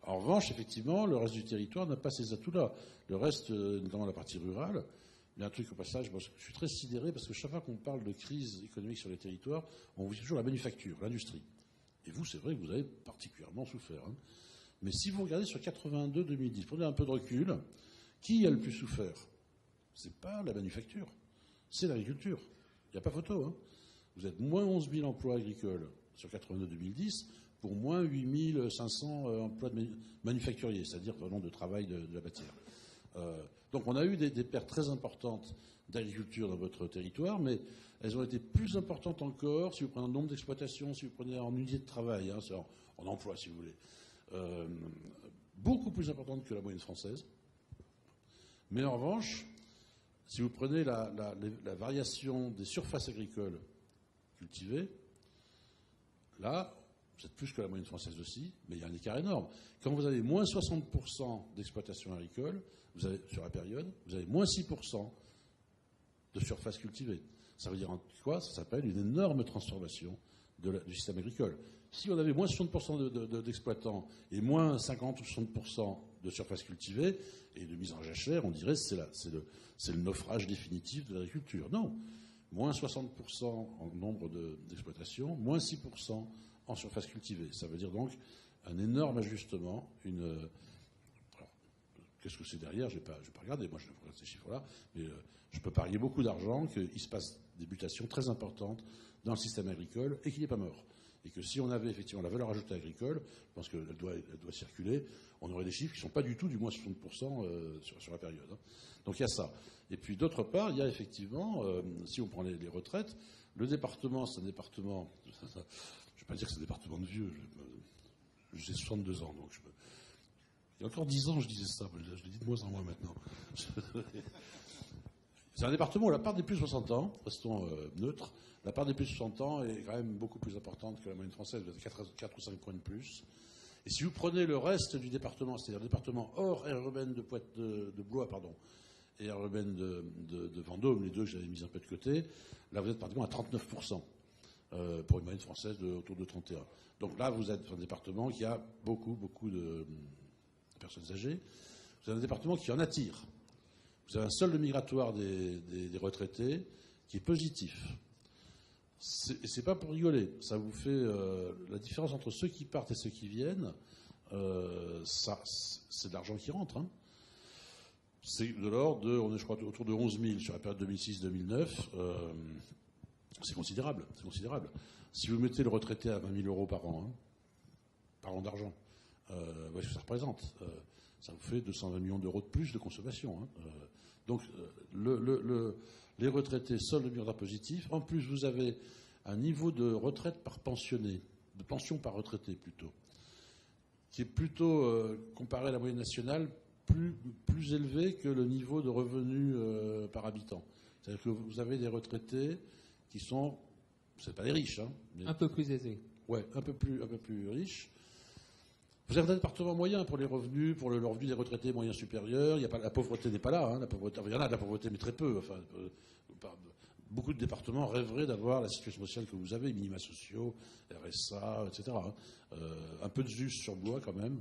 En revanche, effectivement, le reste du territoire n'a pas ces atouts-là. Le reste, notamment la partie rurale. Il y a un truc au passage, moi, je suis très sidéré parce que chaque fois qu'on parle de crise économique sur les territoires, on vous dit toujours la manufacture, l'industrie. Et vous, c'est vrai que vous avez particulièrement souffert. Hein. Mais si vous regardez sur 82-2010, prenez un peu de recul, qui a le plus souffert ? C'est pas la manufacture, c'est l'agriculture. Il n'y a pas photo. Hein. Vous êtes moins 11 000 emplois agricoles sur 82-2010 pour moins 8 500 emplois manufacturiers, c'est-à dire vraiment de travail de la matière. Donc on a eu des pertes très importantes d'agriculture dans votre territoire, mais elles ont été plus importantes encore si vous prenez en nombre d'exploitations, si vous prenez en unités de travail, hein, en emploi si vous voulez. Beaucoup plus importantes que la moyenne française. Mais en revanche, si vous prenez la variation des surfaces agricoles cultivées, là, vous êtes plus que la moyenne française aussi, mais il y a un écart énorme. Quand vous avez moins 60% d'exploitation agricole, vous avez, sur la période, vous avez moins 6% de surface cultivée. Ça veut dire quoi ? Ça s'appelle une énorme transformation du système agricole. Si on avait moins 60% d'exploitants et moins 50 ou 60% de surface cultivée et de mise en jachère, on dirait que c'est le naufrage définitif de l'agriculture. Non. Moins 60% en nombre d'exploitations, moins 6% en surface cultivée. Ça veut dire donc un énorme ajustement, alors, qu'est-ce que c'est derrière ? Je n'ai pas regardé, moi je ne regarde ces chiffres-là, mais je peux parier beaucoup d'argent qu'il se passe des mutations très importantes dans le système agricole et qu'il n'est pas mort. Et que si on avait effectivement la valeur ajoutée agricole, je pense qu'elle doit circuler, on aurait des chiffres qui ne sont pas du tout du moins 60% sur la période. Hein. Donc il y a ça. Et puis d'autre part, il y a effectivement, si on prend les retraites, le département, c'est un département, je ne vais pas dire que c'est un département de vieux, j'ai 62 ans, donc il y a encore 10 ans je disais ça, je le dis de moins en moins maintenant. C'est un département où la part des plus de 60 ans, restons neutres, la part des plus de 60 ans est quand même beaucoup plus importante que la moyenne française, 4 ou 5 points de plus. Et si vous prenez le reste du département, c'est-à-dire le département hors aire urbaine de Blois, et aire urbaine de Vendôme, les deux que j'avais mis un peu de côté, là vous êtes pratiquement à 39%, pour une moyenne française autour de 31%. Donc là vous êtes un département qui a beaucoup de personnes âgées. Vous avez un département qui en attire. Vous avez un solde migratoire des retraités qui est positif. Et c'est pas pour rigoler. Ça vous fait la différence entre ceux qui partent et ceux qui viennent. C'est de l'argent qui rentre. Hein. C'est de l'ordre de, on est je crois autour de 11 000 sur la période 2006-2009. C'est considérable. C'est considérable. Si vous mettez le retraité à 20 000 euros par an, hein, parlons d'argent, voyez ce que ça représente. Ça vous fait 220 millions d'euros de plus de consommation. Hein. Donc, les retraités solde migratoire positif. En plus, vous avez un niveau de retraite par pensionné, de pension par retraité plutôt, qui est plutôt, comparé à la moyenne nationale, plus élevé que le niveau de revenu par habitant. C'est-à-dire que vous avez des retraités qui sont, c'est pas des riches, hein, mais, un peu plus aisés. Ouais, un peu plus riches. Vous avez un département moyen pour les revenus, pour le revenu des retraités moyens supérieurs. La pauvreté n'est pas là. Hein, il y en a de la pauvreté, mais très peu. Enfin, beaucoup de départements rêveraient d'avoir la situation sociale que vous avez, minima sociaux, RSA, etc. Hein. Un peu de juste sur Blois quand même,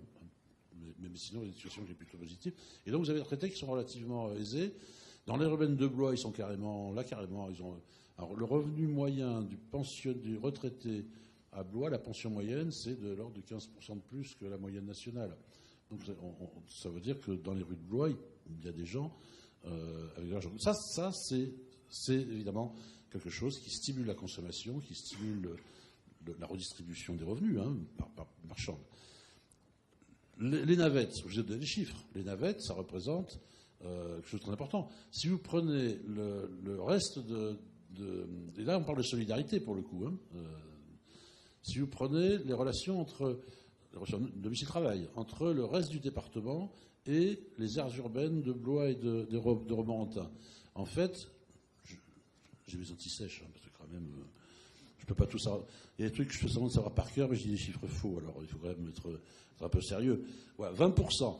mais sinon, il y a une situation qui est plutôt positive. Et donc, vous avez des retraités qui sont relativement aisés. Dans les urbaines de Blois, ils sont carrément. Ils ont. Alors, le revenu moyen du retraité à Blois, la pension moyenne, c'est de l'ordre de 15% de plus que la moyenne nationale. Donc ça veut dire que dans les rues de Blois, il y a des gens avec de l'argent. Ça c'est évidemment quelque chose qui stimule la consommation, qui stimule la redistribution des revenus par marchande. Les navettes, je vous ai donné des chiffres. Les navettes, ça représente quelque chose de très important. Si vous prenez le reste et là on parle de solidarité pour le coup, hein, si vous prenez les relations entre domicile-travail, entre le reste du département et les aires urbaines de Blois et de Romorantin, en fait, j'ai mes anti-sèches, hein, parce que quand même, je peux pas tout savoir. Il y a des trucs que je peux seulement savoir par cœur, mais je dis des chiffres faux, alors il faut quand même être un peu sérieux. Voilà, 20%,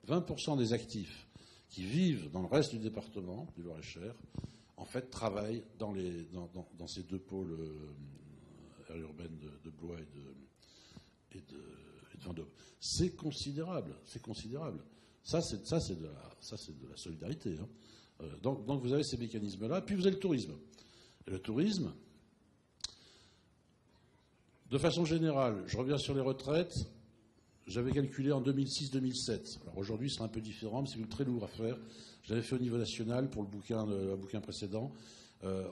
20% des actifs qui vivent dans le reste du département, du Loir-et-Cher, en fait, travaillent dans ces deux pôles urbaine de Blois et de Vendôme. C'est considérable. Ça, c'est de la solidarité. Hein. Donc, vous avez ces mécanismes-là. Puis, vous avez le tourisme. Et le tourisme, de façon générale, je reviens sur les retraites, j'avais calculé en 2006-2007. Alors, aujourd'hui, c'est un peu différent, mais c'est très lourd à faire. Je l'avais fait au niveau national pour le bouquin précédent.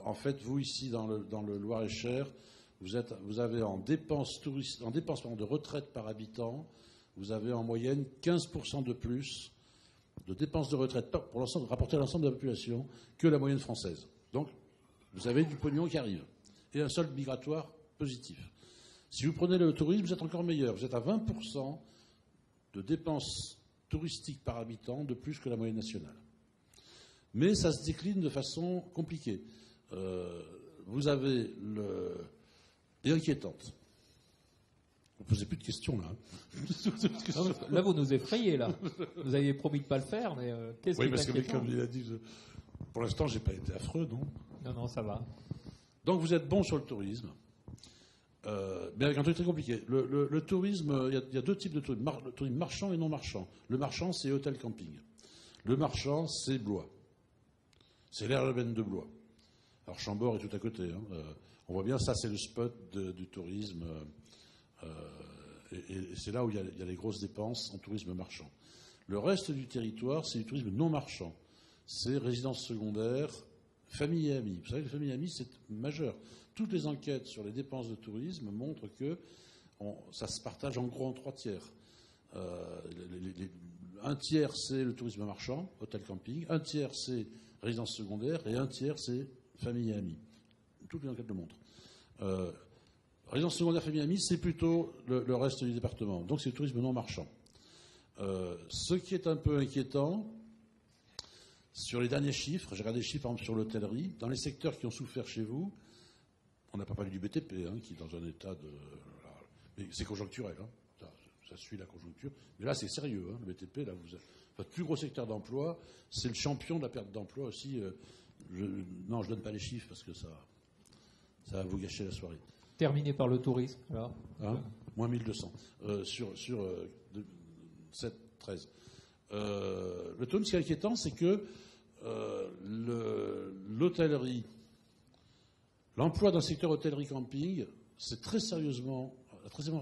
En fait, vous, ici, dans le Loir-et-Cher, vous avez en dépenses de retraite par habitant, vous avez en moyenne 15% de plus de dépenses de retraite pour rapporter à l'ensemble de la population que la moyenne française. Donc, vous avez du pognon qui arrive. Et un solde migratoire positif. Si vous prenez le tourisme, vous êtes encore meilleur. Vous êtes à 20% de dépenses touristiques par habitant de plus que la moyenne nationale. Mais ça se décline de façon compliquée. Vous avez et inquiétante. Vous ne posez plus de questions, là. Là, vous nous effrayez, là. Vous aviez promis de ne pas le faire, mais qu'est-ce qui est inquiétant ? Oui, parce que, comme il a dit, pour l'instant, je n'ai pas été affreux, non ? Non, ça va. Donc, vous êtes bon sur le tourisme, mais avec un truc très compliqué. Le tourisme, il y a deux types de tourisme. Le tourisme marchand et non marchand. Le marchand, c'est hôtel camping. Le marchand, c'est Blois. C'est l'aire urbaine de Blois. Alors, Chambord est tout à côté, hein. On voit bien, ça c'est le spot du tourisme, et c'est là où il y a les grosses dépenses en tourisme marchand. Le reste du territoire, c'est du tourisme non marchand. C'est résidence secondaire, famille et amis. Vous savez, les familles et amis, c'est majeur. Toutes les enquêtes sur les dépenses de tourisme montrent que ça se partage en gros en 3 tiers. Un tiers, c'est le tourisme marchand, hôtel camping. Un tiers, c'est résidence secondaire. Et un tiers, c'est famille et amis. Toutes les enquêtes le montrent. Résidence secondaire, famille et amis, c'est plutôt le reste du département. Donc c'est le tourisme non marchand. Ce qui est un peu inquiétant, sur les derniers chiffres, j'ai regardé les chiffres par exemple sur l'hôtellerie, dans les secteurs qui ont souffert chez vous, on n'a pas parlé du BTP, qui est dans un état de... Mais c'est conjoncturel, ça suit la conjoncture. Mais là, c'est sérieux, le BTP, là, le plus gros secteur d'emploi, c'est le champion de la perte d'emploi aussi. Non, je ne donne pas les chiffres parce que ça va vous gâcher la soirée. Terminé par le tourisme, alors moins 1200 sur 7-13. Le taux, ce qui est inquiétant, c'est que l'hôtellerie, l'emploi dans le secteur hôtellerie-camping, c'est très sérieusement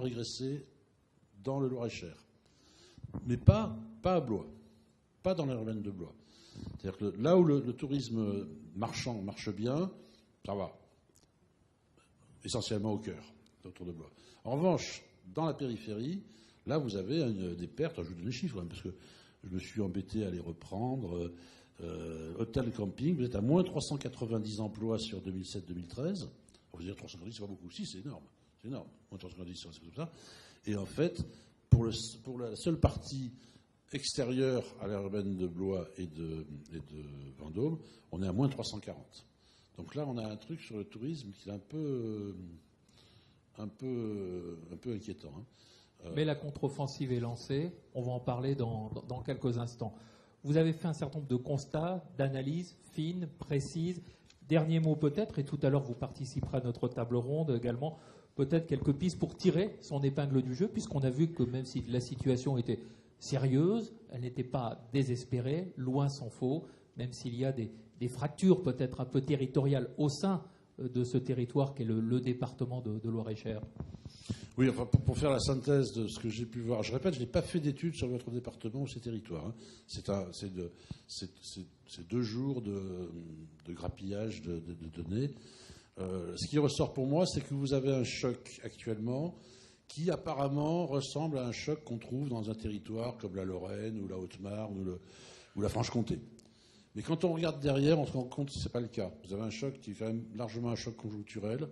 régressé dans le Loir-et-Cher. Mais pas à Blois, pas dans l'urbaine de Blois. C'est-à-dire que là où le tourisme marchand marche bien, ça va. Essentiellement au cœur, autour de Blois. En revanche, dans la périphérie, là, vous avez des pertes. Je vous donne les chiffres, parce que je me suis embêté à les reprendre. Hôtel camping, vous êtes à moins 390 emplois sur 2007-2013. Vous dire 390, c'est pas beaucoup. Si, c'est énorme. C'est énorme. Moins 390, c'est comme ça. Et en fait, pour la seule partie extérieure à l'aire urbaine de Blois et de Vendôme, on est à moins 340. Donc là, on a un truc sur le tourisme qui est un peu inquiétant. Mais la contre-offensive est lancée. On va en parler dans quelques instants. Vous avez fait un certain nombre de constats, d'analyses fines, précises. Dernier mot peut-être, et tout à l'heure vous participerez à notre table ronde également, peut-être quelques pistes pour tirer son épingle du jeu, puisqu'on a vu que même si la situation était sérieuse, elle n'était pas désespérée, loin s'en faut, même s'il y a des fractures peut-être un peu territoriales au sein de ce territoire qu'est le département de Loir-et-Cher. Oui, enfin, pour faire la synthèse de ce que j'ai pu voir, je répète, je n'ai pas fait d'études sur votre département ou ces territoires. C'est 2 jours de grappillage de données. Ce qui ressort pour moi, c'est que vous avez un choc actuellement qui apparemment ressemble à un choc qu'on trouve dans un territoire comme la Lorraine ou la Haute-Marne ou la Franche-Comté. Mais quand on regarde derrière, on se rend compte que ce n'est pas le cas. Vous avez un choc qui est quand même largement un choc conjoncturel,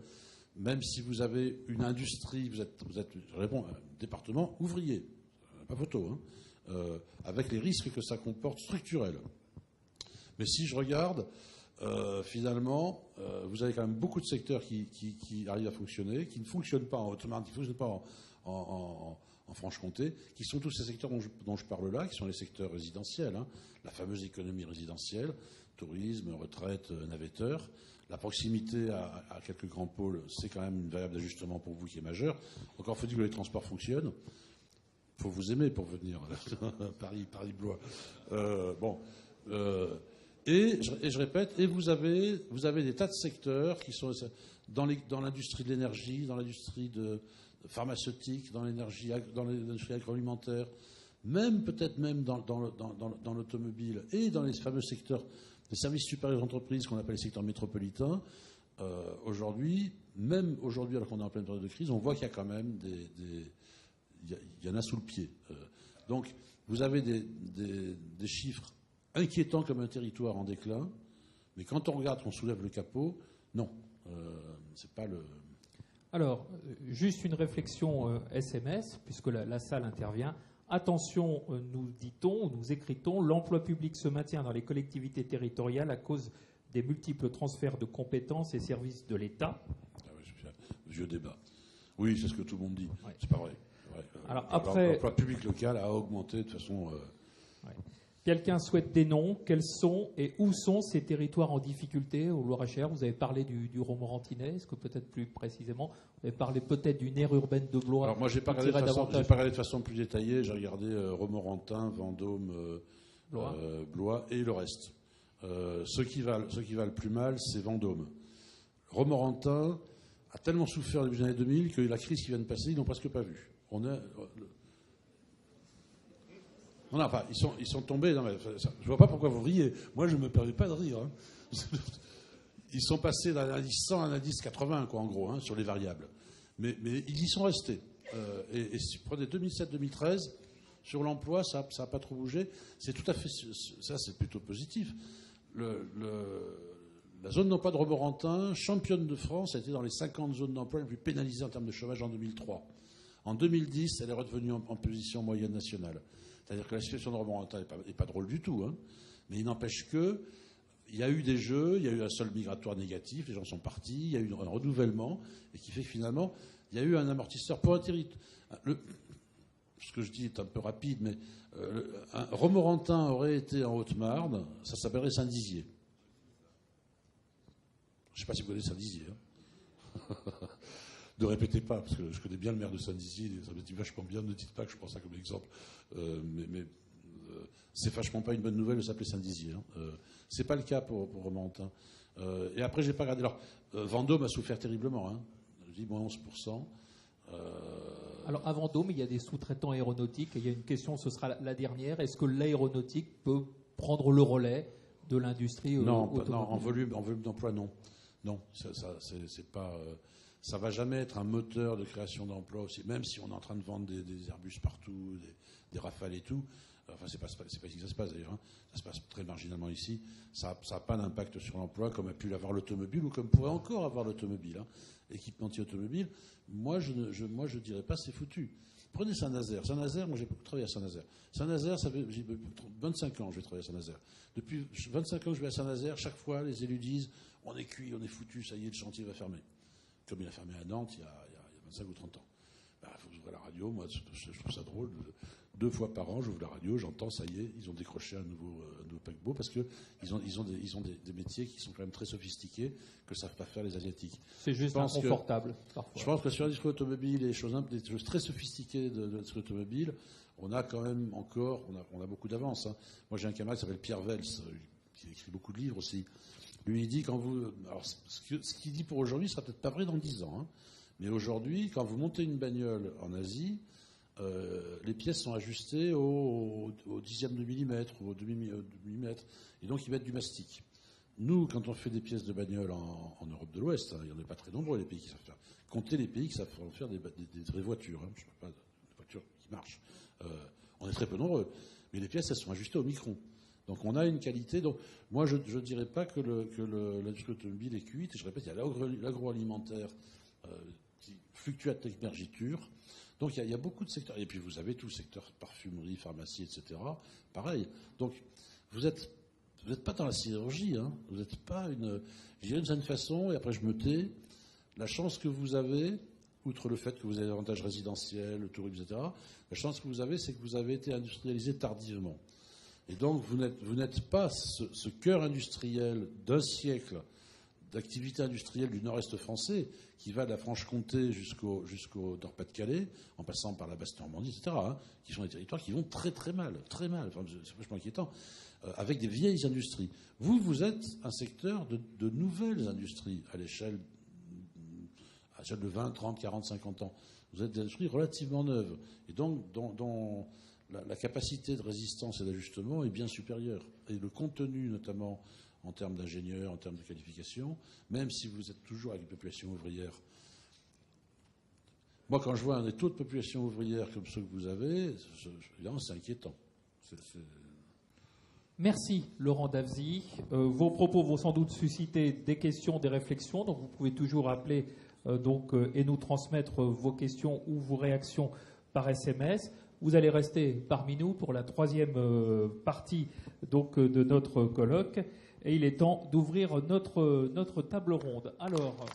même si vous avez une industrie, vous êtes un département ouvrier, pas photo, avec les risques que ça comporte structurels. Mais si je regarde, finalement, vous avez quand même beaucoup de secteurs qui arrivent à fonctionner, qui ne fonctionnent pas en Haute-Marne, qui ne fonctionnent pas en Franche-Comté, qui sont tous ces secteurs dont je parle là, qui sont les secteurs résidentiels, la fameuse économie résidentielle, tourisme, retraite, navetteur. La proximité à quelques grands pôles, c'est quand même une variable d'ajustement pour vous qui est majeure. Encore faut-il que les transports fonctionnent. Il faut vous aimer pour venir Paris-Blois. Et je répète, et vous avez des tas de secteurs qui sont dans l'industrie de l'énergie, dans l'industrie pharmaceutique, dans l'industrie agroalimentaire, peut-être même dans l'automobile et dans les fameux secteurs des services supérieurs d'entreprise qu'on appelle les secteurs métropolitains. Aujourd'hui, alors qu'on est en pleine période de crise, on voit qu'il y a quand même il y en a sous le pied. Donc, vous avez des chiffres inquiétants comme un territoire en déclin, mais quand on regarde, qu'on soulève le capot, non, c'est pas le... Alors, juste une réflexion SMS, puisque la salle intervient. Attention, nous dit-on, nous écrit-on, l'emploi public se maintient dans les collectivités territoriales à cause des multiples transferts de compétences et services de l'État. Ah oui, c'est un vieux débat. Oui, c'est ce que tout le monde dit. Ouais. C'est pas vrai. Ouais. Alors, après, l'emploi public local a augmenté de façon... Ouais. Quelqu'un souhaite des noms. Quels sont et où sont ces territoires en difficulté au Loir-et-Cher? Vous avez parlé du Romorantinais. Est-ce que peut-être plus précisément, vous avez parlé peut-être d'une aire urbaine de Blois? Alors moi, j'ai pas regardé de façon plus détaillée. J'ai regardé Romorantin, Vendôme, Blois et le reste. Ceux qui valent plus mal, c'est Vendôme. Romorantin a tellement souffert au début des années 2000 que la crise qui vient de passer, ils n'ont presque pas vu. Non, enfin, ils sont tombés. Non, mais je ne vois pas pourquoi vous riez. Moi, je ne me permets pas de rire. ils sont passés d'un indice 100 à un indice 80, quoi, en gros, hein, sur les variables. Mais ils y sont restés. Et si vous prenez 2007-2013, sur l'emploi, ça n'a pas trop bougé. C'est tout à fait, ça c'est plutôt positif. La zone d'emploi de Romorantin, championne de France, a été dans les 50 zones d'emploi les plus pénalisées en termes de chômage en 2003. En 2010, elle est redevenue en position moyenne nationale. C'est-à-dire que la situation de Romorantin n'est pas drôle du tout, hein. Mais il n'empêche que il y a eu des jeux, il y a eu un solde migratoire négatif, les gens sont partis, il y a eu un renouvellement, et qui fait que finalement, il y a eu un amortisseur pour un territoire. Ce que je dis est un peu rapide, mais Romorantin aurait été en Haute-Marne, ça s'appellerait Saint-Dizier. Je ne sais pas si vous connaissez Saint-Dizier. Hein. Ne répétez pas, parce que je connais bien le maire de Saint-Dizier, ça me dit vachement bien, ne dites pas que je prends ça comme exemple. Mais c'est vachement pas une bonne nouvelle de s'appeler Saint-Dizier. Hein. C'est pas le cas pour Romorantin. Et après, j'ai pas regardé. Alors, Vendôme a souffert terriblement. Hein. Je dis moins 11%. Alors, à Vendôme, il y a des sous-traitants aéronautiques. Et il y a une question, ce sera la dernière. Est-ce que l'aéronautique peut prendre le relais de l'industrie automobile ? Non, en volume d'emploi, non. Non, c'est pas. Ça va jamais être un moteur de création d'emplois aussi, même si on est en train de vendre des Airbus partout, des Rafales et tout. Enfin, c'est pas ici que ça se passe d'ailleurs. Hein. Ça se passe très marginalement ici. Ça n'a pas d'impact sur l'emploi comme a pu l'avoir l'automobile ou comme pourrait encore avoir l'automobile. Hein. Équipementier automobile, moi je dirais pas c'est foutu. Prenez Saint-Nazaire. Saint-Nazaire, moi j'ai beaucoup travaillé à Saint-Nazaire. Saint-Nazaire, ça fait 25 ans que je vais travailler à Saint-Nazaire. Depuis 25 ans que je vais à Saint-Nazaire, chaque fois les élus disent on est cuit, on est foutu, ça y est, le chantier va fermer. Comme il a fermé à Nantes il y a 25 ou 30 ans. Il faut que j'ouvre la radio, moi je trouve ça drôle. 2 fois par an, j'ouvre la radio, j'entends, ça y est, ils ont décroché un nouveau paquebot parce qu'ils ont des métiers qui sont quand même très sophistiqués que ne savent pas faire les Asiatiques. C'est juste inconfortable, parfois. Je pense que sur l'industrie automobile et des choses très sophistiquées de l'industrie automobile, on a quand même encore, on a beaucoup d'avance. Hein. Moi, j'ai un camarade qui s'appelle Pierre Vels, qui écrit beaucoup de livres aussi. Lui, il dit alors, ce qu'il dit pour aujourd'hui sera peut-être pas vrai dans 10 ans. Hein. Mais aujourd'hui, quand vous montez une bagnole en Asie, les pièces sont ajustées au dixième de millimètre ou au demi-millimètre. Et donc, ils mettent du mastic. Nous, quand on fait des pièces de bagnole en Europe de l'Ouest, hein, il n'y en a pas très nombreux, les pays qui savent faire. Comptez les pays qui savent faire des vraies voitures. Hein, je ne parle pas de voitures qui marchent. On est très peu nombreux. Mais les pièces, elles sont ajustées au micron. Donc on a une qualité. Donc moi, je ne dirais pas que l'industrie automobile est cuite. Et je répète, il y a l'agroalimentaire qui fluctue à techmergiture. Donc il y a beaucoup de secteurs. Et puis vous avez tout le secteur parfumerie, pharmacie, etc. Pareil. Donc vous n'êtes pas dans la sidérurgie. Hein. Vous n'êtes pas une... Je dirais d'une certaine façon, et après je me tais, la chance que vous avez, outre le fait que vous avez davantage résidentiel, le tourisme, etc., la chance que vous avez, c'est que vous avez été industrialisé tardivement. Et donc, vous n'êtes pas ce cœur industriel d'un siècle d'activité industrielle du nord-est français qui va de la Franche-Comté jusqu'au Nord-Pas-de-Calais, en passant par la Basse-Normandie, etc., hein, qui sont des territoires qui vont très très mal. Enfin, c'est vachement inquiétant, avec des vieilles industries. Vous êtes un secteur de nouvelles industries à l'échelle de 20, 30, 40, 50 ans. Vous êtes des industries relativement neuves. Et donc, dont la capacité de résistance et d'ajustement est bien supérieure. Et le contenu, notamment en termes d'ingénieurs, en termes de qualification, même si vous êtes toujours avec une population ouvrière. Moi, quand je vois des taux de population ouvrière comme ceux que vous avez, évidemment, c'est inquiétant. Merci, Laurent Davzy. Vos propos vont sans doute susciter des questions, des réflexions, donc vous pouvez toujours appeler et nous transmettre vos questions ou vos réactions par SMS. Vous allez rester parmi nous pour la 3e partie de notre colloque et il est temps d'ouvrir notre table ronde. Alors.